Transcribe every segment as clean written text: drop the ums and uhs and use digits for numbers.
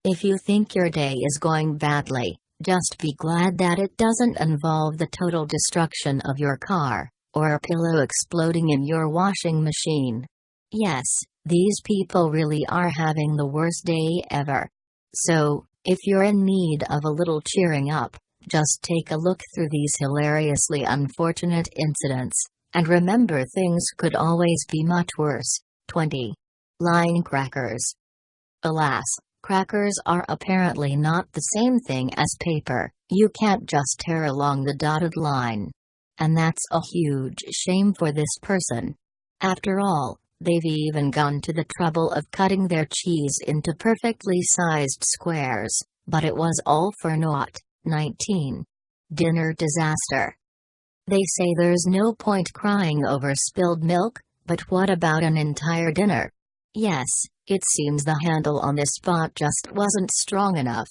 If you think your day is going badly, just be glad that it doesn't involve the total destruction of your car, or a pillow exploding in your washing machine. Yes, these people really are having the worst day ever. So, if you're in need of a little cheering up, just take a look through these hilariously unfortunate incidents, and remember things could always be much worse. 20. Line crackers. Alas, crackers are apparently not the same thing as paper. You can't just tear along the dotted line. And that's a huge shame for this person. After all, they've even gone to the trouble of cutting their cheese into perfectly sized squares, but it was all for naught. 19. Dinner disaster. They say there's no point crying over spilled milk, but what about an entire dinner? Yes, it seems the handle on this pot just wasn't strong enough.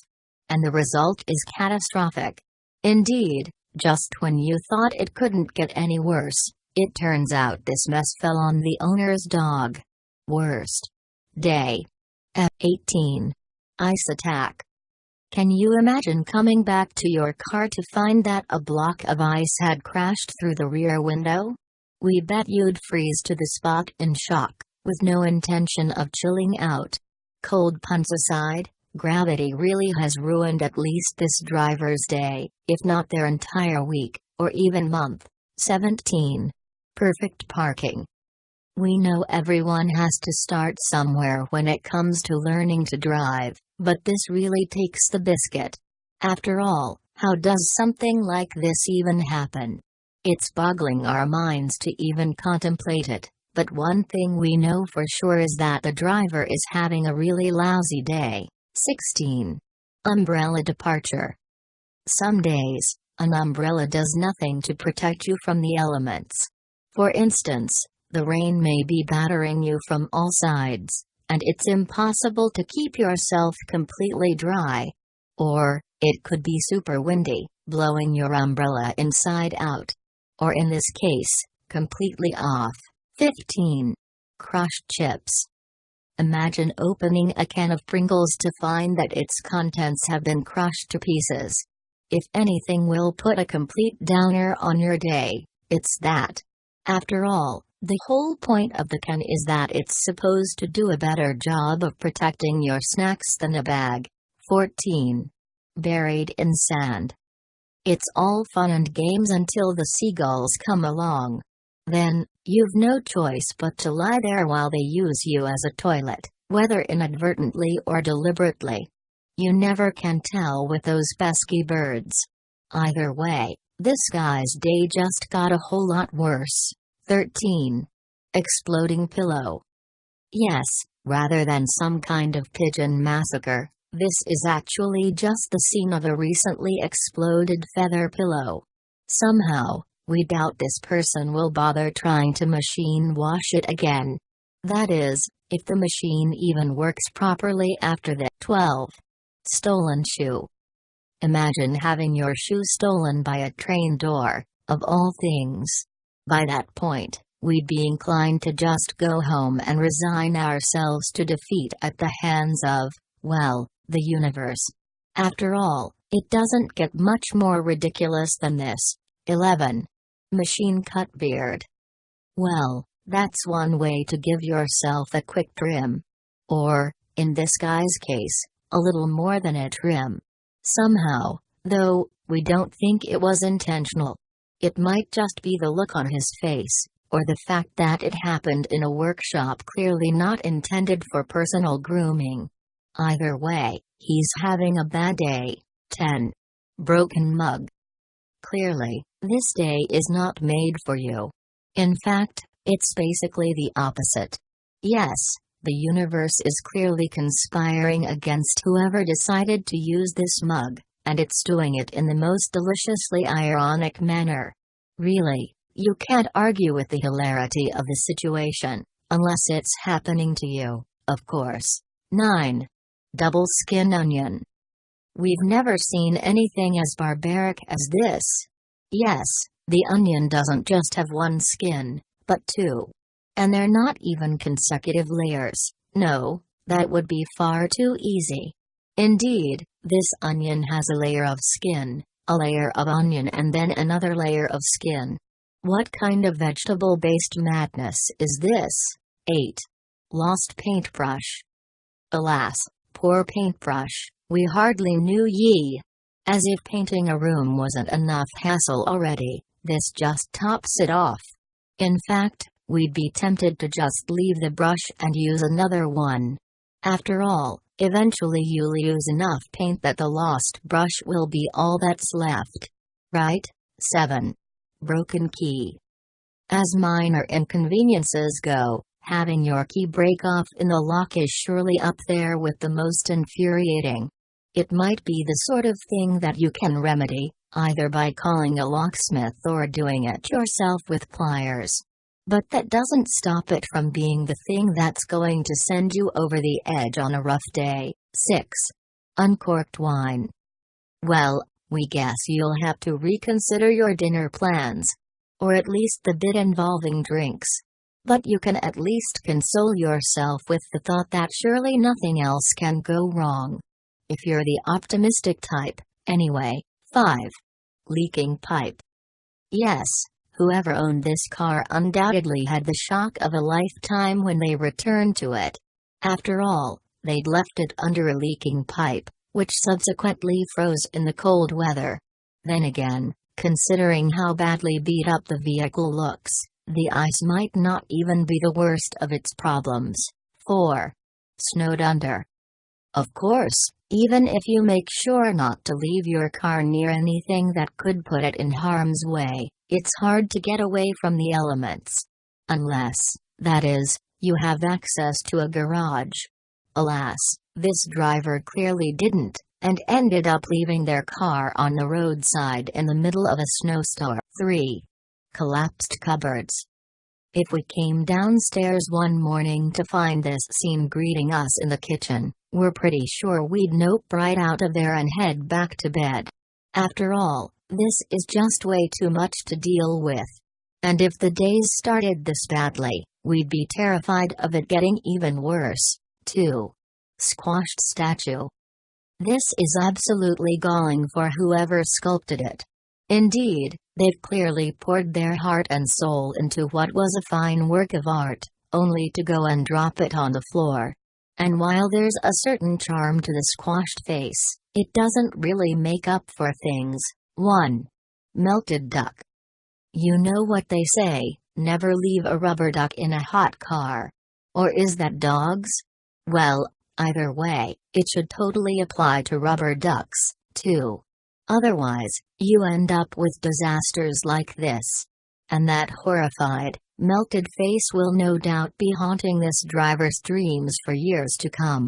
And the result is catastrophic. Indeed, just when you thought it couldn't get any worse, it turns out this mess fell on the owner's dog. Worst day. F18. Ice attack. Can you imagine coming back to your car to find that a block of ice had crashed through the rear window? We bet you'd freeze to the spot in shock, with no intention of chilling out. Cold puns aside, gravity really has ruined at least this driver's day, if not their entire week, or even month. 17. Perfect parking. We know everyone has to start somewhere when it comes to learning to drive, but this really takes the biscuit. After all, how does something like this even happen? It's boggling our minds to even contemplate it, but one thing we know for sure is that the driver is having a really lousy day. 16. Umbrella departure. Some days, an umbrella does nothing to protect you from the elements. For instance, the rain may be battering you from all sides, and it's impossible to keep yourself completely dry. Or, it could be super windy, blowing your umbrella inside out. Or in this case, completely off. 15. Crushed chips. Imagine opening a can of Pringles to find that its contents have been crushed to pieces. If anything will put a complete downer on your day, it's that. After all, the whole point of the can is that it's supposed to do a better job of protecting your snacks than a bag. 14. Buried in sand. It's all fun and games until the seagulls come along. Then, you've no choice but to lie there while they use you as a toilet, whether inadvertently or deliberately. You never can tell with those pesky birds. Either way, this guy's day just got a whole lot worse. 13. Exploding pillow. Yes, rather than some kind of pigeon massacre, this is actually just the scene of a recently exploded feather pillow. Somehow, we doubt this person will bother trying to machine wash it again. That is, if the machine even works properly after the 12. Stolen shoe. Imagine having your shoe stolen by a train door, of all things. By that point, we'd be inclined to just go home and resign ourselves to defeat at the hands of, well, the universe. After all, it doesn't get much more ridiculous than this. 11. Machine cut beard. Well, that's one way to give yourself a quick trim. Or, in this guy's case, a little more than a trim. Somehow, though, we don't think it was intentional. It might just be the look on his face, or the fact that it happened in a workshop clearly not intended for personal grooming. Either way, he's having a bad day. 10. Broken mug. Clearly, this day is not made for you. In fact, it's basically the opposite. Yes, the universe is clearly conspiring against whoever decided to use this mug, and it's doing it in the most deliciously ironic manner. Really, you can't argue with the hilarity of the situation, unless it's happening to you, of course. 9. Double skin onion. We've never seen anything as barbaric as this. Yes, the onion doesn't just have one skin, but two. And they're not even consecutive layers. No, that would be far too easy. Indeed, this onion has a layer of skin, a layer of onion, and then another layer of skin. What kind of vegetable-based madness is this? 8. Lost paintbrush. Alas, poor paintbrush, we hardly knew ye. As if painting a room wasn't enough hassle already, this just tops it off. In fact, we'd be tempted to just leave the brush and use another one. After all, eventually you'll use enough paint that the lost brush will be all that's left. Right? 7. Broken key. As minor inconveniences go, having your key break off in the lock is surely up there with the most infuriating. It might be the sort of thing that you can remedy, either by calling a locksmith or doing it yourself with pliers. But that doesn't stop it from being the thing that's going to send you over the edge on a rough day. 6. Uncorked wine. Well, we guess you'll have to reconsider your dinner plans. Or at least the bit involving drinks. But you can at least console yourself with the thought that surely nothing else can go wrong. If you're the optimistic type, anyway. 5. Leaking pipe. Yes, whoever owned this car undoubtedly had the shock of a lifetime when they returned to it. After all, they'd left it under a leaking pipe, which subsequently froze in the cold weather. Then again, considering how badly beat up the vehicle looks, the ice might not even be the worst of its problems. 4. Snowed under. Of course, even if you make sure not to leave your car near anything that could put it in harm's way, it's hard to get away from the elements. Unless, that is, you have access to a garage. Alas, this driver clearly didn't, and ended up leaving their car on the roadside in the middle of a snowstorm. 3. Collapsed cupboards. If we came downstairs one morning to find this scene greeting us in the kitchen, we're pretty sure we'd nope right out of there and head back to bed. After all, this is just way too much to deal with. And if the days started this badly, we'd be terrified of it getting even worse. 2. Squashed statue. This is absolutely galling for whoever sculpted it. Indeed, they've clearly poured their heart and soul into what was a fine work of art, only to go and drop it on the floor. And while there's a certain charm to the squashed face, it doesn't really make up for things. 1. Melted duck. You know what they say, never leave a rubber duck in a hot car. Or is that dogs? Well, either way, it should totally apply to rubber ducks, too. Otherwise, you end up with disasters like this. And that horrified, melted face will no doubt be haunting this driver's dreams for years to come.